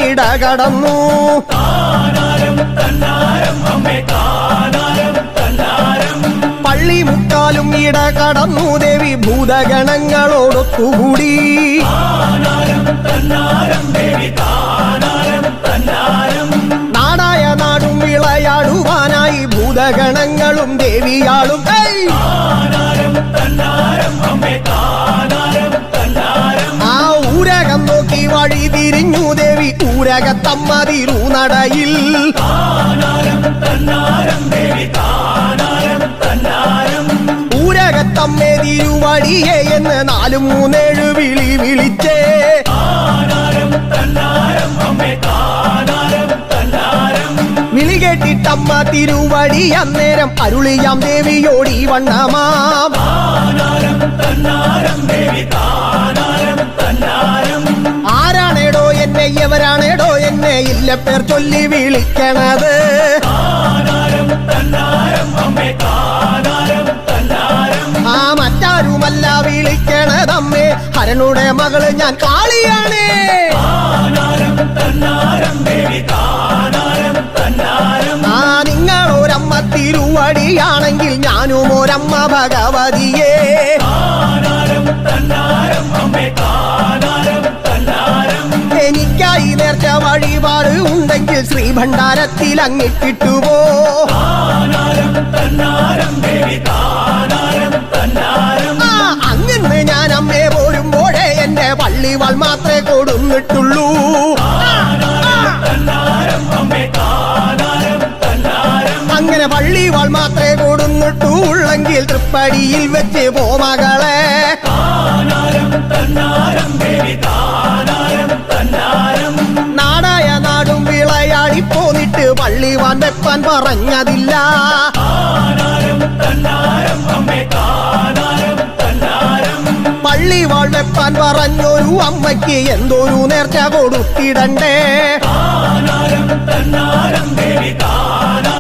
ഇട കടന്നു. പള്ളിമുക്കാലും ഇട കടന്നു ദേവി ഭൂതഗണങ്ങളോടൊത്തുകൂടി. നാടായ നാടും വിളയാടുവാനായി ഭൂതഗണങ്ങളും ദേവിയാളും. ആ ഊരകം നോക്കി വഴി തിരിഞ്ഞു ദേവി ഊരകത്തമ്മ തിരുനടയിൽ. ഊരകത്തമ്മേ തിരുവടിയെ എന്ന് 437 വിളി വിളിച്ചേ. വിളി കേട്ടിട്ടമ്മ തിരുവടി അന്നേരം അരുളിയാം ദേവിയോടി വണ്ണമാം. ആരാണേടോ എന്നെ എവരാണേടോ എന്നെ ഇല്ല പേർ ചൊല്ലി വിളിക്കണത്. ആ മറ്റാരുമല്ല വിളിക്കണതമ്മേ ഹരനുടെ മകള് ഞാൻ കാളിയാണേ. ആ നിങ്ങളൊരമ്മ തിരുവടിയാണെങ്കിൽ ഞാനും ഒരമ്മ ഭഗവതിയേ. എനിക്കായി നേർച്ച വഴിപാട് ഉണ്ടെങ്കിൽ ശ്രീഭണ്ഡാരത്തിൽ അങ്ങിട്ടിട്ടുപോ. അങ്ങനെ ഞാൻ അമ്മയെ പോരുമ്പോഴേ എന്റെ പള്ളിവാൾ മാത്രമേ കൊടുന്നിട്ടുള്ളൂ. അങ്ങനെ പള്ളിവാൾ മാത്രമേ കൊടുന്നിട്ടുള്ളെങ്കിൽ തൃപ്പടിയിൽ വെച്ച് പോ മകളെ. നാടായ നാടും വിളയാടി പോന്നിട്ട് പള്ളിവാൻ വെപ്പാൻ പറഞ്ഞതില്ല. പള്ളിവാൾ വെപ്പാൻ പറഞ്ഞൊരു അമ്മയ്ക്ക് എന്തൊരു നേർച്ച കൊടുത്തിടണ്ടേ.